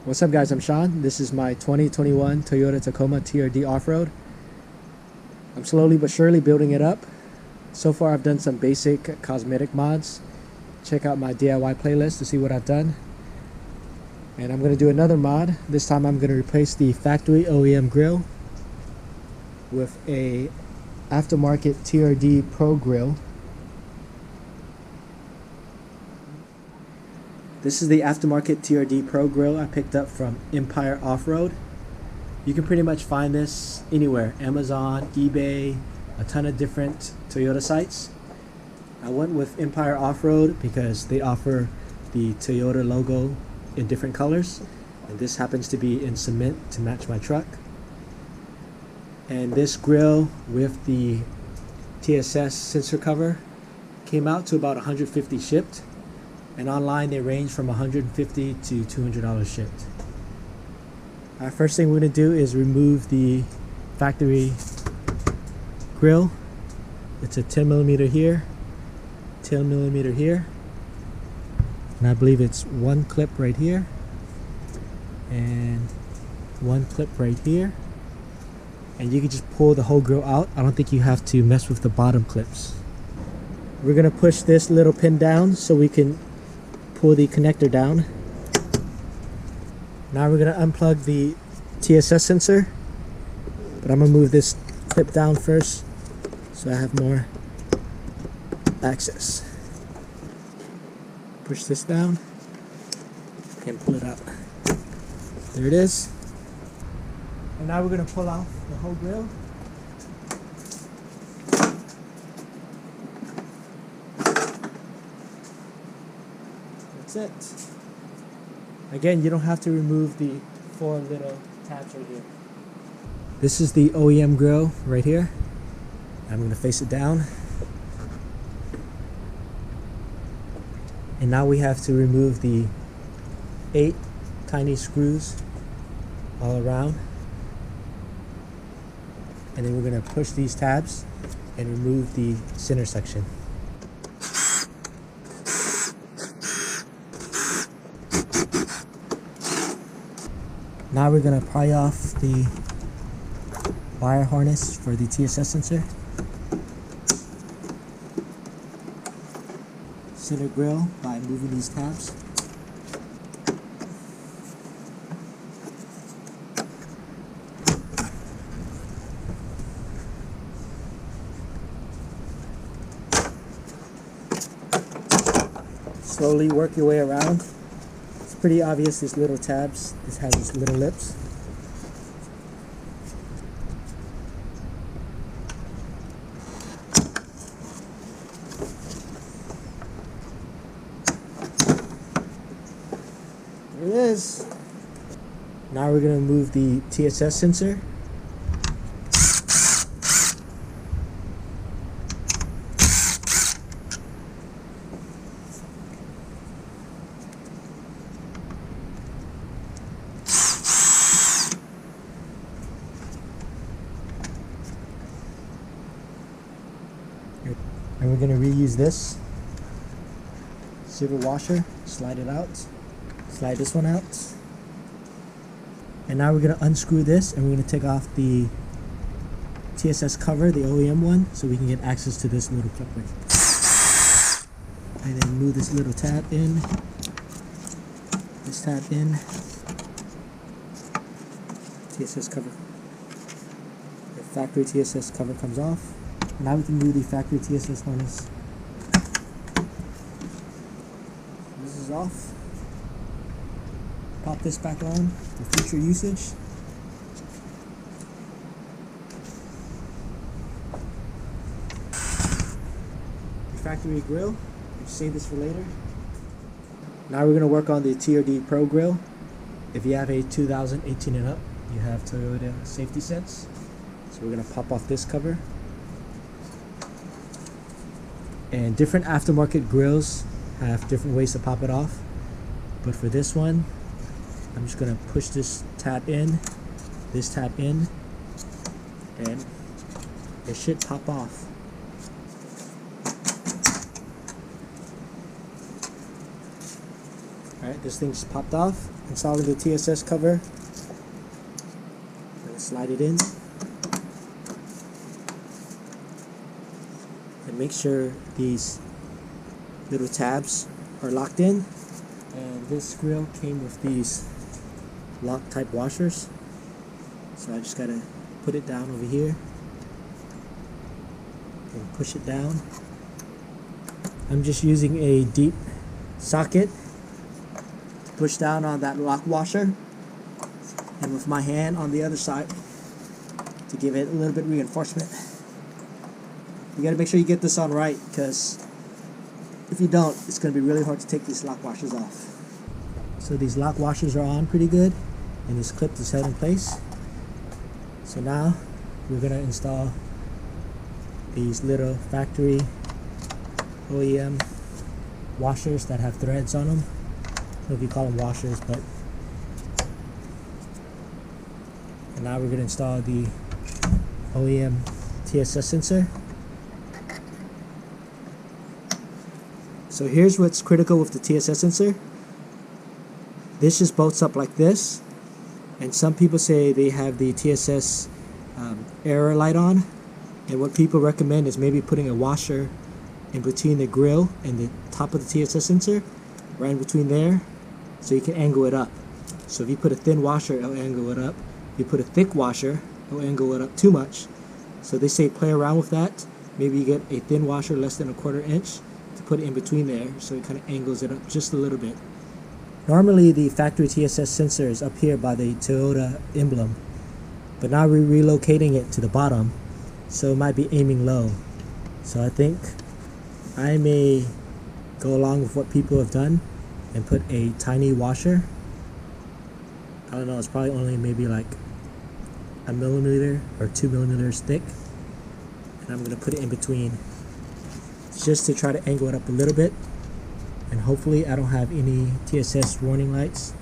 What's up guys, I'm Sean. This is my 2021 Toyota Tacoma TRD Off-Road. I'm slowly but surely building it up. So far I've done some basic cosmetic mods. Check out my DIY playlist to see what I've done. And I'm going to do another mod. This time I'm going to replace the factory OEM grille with a aftermarket TRD Pro Grille. This is the aftermarket TRD Pro Grille I picked up from Empire Off-Road. You can pretty much find this anywhere, Amazon, eBay, a ton of different Toyota sites. I went with Empire Off-Road because they offer the Toyota logo in different colors, and this happens to be in cement to match my truck. And this grille with the TSS sensor cover came out to about $150 shipped. And online they range from $150 to $200 shipped. First thing we're going to do is remove the factory grille. It's a 10mm here, 10mm here, and I believe it's one clip right here and one clip right here. And you can just pull the whole grille out. I don't think you have to mess with the bottom clips. We're going to push this little pin down so we can pull the connector down. Now we're going to unplug the TSS sensor, but I'm going to move this clip down first so I have more access. Push this down and pull it out. There it is. And now we're going to pull off the whole grille. That's it. Again, you don't have to remove the 4 little tabs right here. This is the OEM grille right here. I'm going to face it down. And now we have to remove the 8 tiny screws all around. And then we're going to push these tabs and remove the center section. Now we're going to pry off the wire harness for the TSS sensor. Center grille by moving these tabs. Slowly work your way around. It's pretty obvious, these little tabs. This has these little lips. There it is. Now we're going to move the TSS sensor. And we're going to reuse this silver washer, slide it out, slide this one out. And now we're going to unscrew this and we're going to take off the TSS cover, the OEM one, so we can get access to this little clip right here. And then move this little tab in, this tab in, TSS cover. The factory TSS cover comes off. Now we can do the factory TSS harness. This is off. Pop this back on for future usage. The factory grille. Save this for later. Now we're going to work on the TRD Pro Grille. If you have a 2018 and up, you have Toyota Safety Sense. So we're going to pop off this cover. And different aftermarket grills have different ways to pop it off. But for this one, I'm just going to push this tab in, and it should pop off. Alright, Alright, this thing just popped off. Installing the TSS cover. I'm going to slide it in. And make sure these little tabs are locked in. And this grill came with these lock type washers. So I just got to put it down over here. And push it down. I'm just using a deep socket to push down on that lock washer, and with my hand on the other side to give it a little bit of reinforcement. You gotta make sure you get this on right, because if you don't, it's gonna be really hard to take these lock washers off. So these lock washers are on pretty good, and this clip is held in place. So now we're gonna install these little factory OEM washers that have threads on them. I don't know if you call them washers, but. And now we're going to install the OEM TSS sensor. So here's what's critical with the TSS sensor. This just bolts up like this, and some people say they have the TSS error light on, and what people recommend is maybe putting a washer in between the grill and the top of the TSS sensor, right in between there, so you can angle it up. So if you put a thin washer, it'll angle it up. If you put a thick washer, it'll angle it up too much. So they say play around with that. Maybe you get a thin washer less than 1/4 inch to put it in between there, so it kind of angles it up just a little bit. Normally the factory TSS sensor is up here by the Toyota emblem, but now we're relocating it to the bottom, so it might be aiming low. So I think I may go along with what people have done and put a tiny washer. I don't know, it's probably only maybe like 1 millimeter or 2 millimeters thick, and I'm going to put it in between just to try to angle it up a little bit, and hopefully I don't have any TSS warning lights,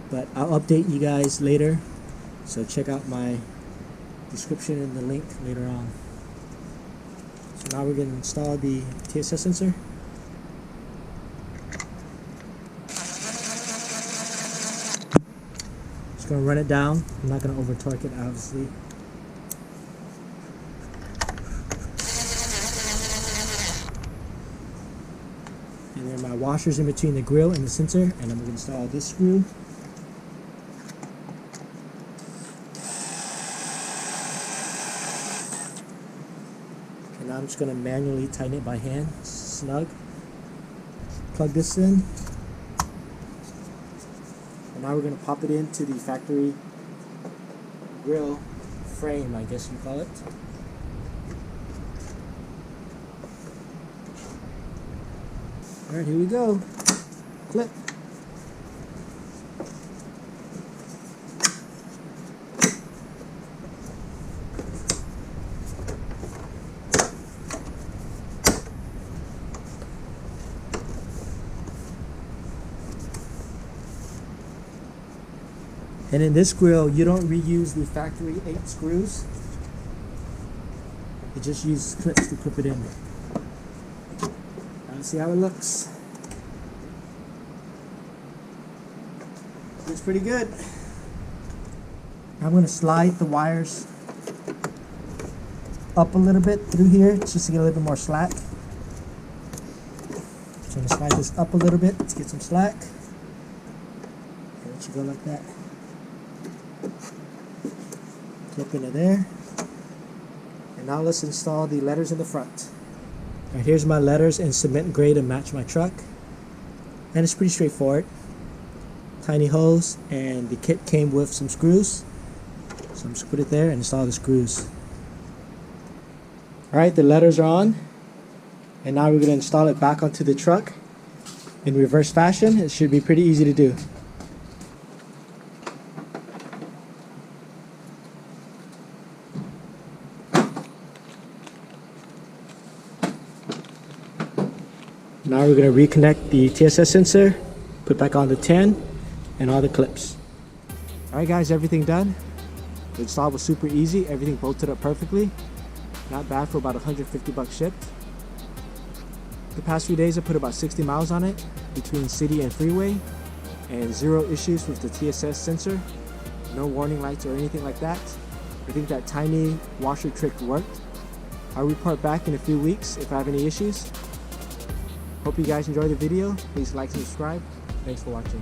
but I'll update you guys later, so check out my description and the link later on. So now we're going to install the TSS sensor. Just going to run it down. I'm not going to over torque it, obviously. And then my washer's in between the grill and the sensor, and I'm going to install this screw. Now I'm just going to manually tighten it by hand, snug. Plug this in. And now we're going to pop it into the factory grill frame, I guess you call it. Alright, here we go. Clip. And in this grill, you don't reuse the factory 8 screws. You just use clips to clip it in. Now let's see how it looks. Looks pretty good. I'm going to slide the wires up a little bit through here just to get a little bit more slack. So I'm going to slide this up a little bit to get some slack. And let you go like that. Clip into there. And now let's install the letters in the front. Alright, here's my letters in cement gray to match my truck. And it's pretty straightforward. Tiny holes, and the kit came with some screws. So I'm just going to put it there and install the screws. Alright, the letters are on. And now we're going to install it back onto the truck in reverse fashion. It should be pretty easy to do. Now we're going to reconnect the TSS sensor, put back on the 10 and all the clips. Alright guys, everything done. The install was super easy, everything bolted up perfectly. Not bad for about $150 shipped. The past few days I put about 60 miles on it. between city and freeway, and 0 issues with the TSS sensor. No warning lights or anything like that. I think that tiny washer trick worked. I'll report back in a few weeks if I have any issues. Hope you guys enjoyed the video. Please like and subscribe. Thanks for watching.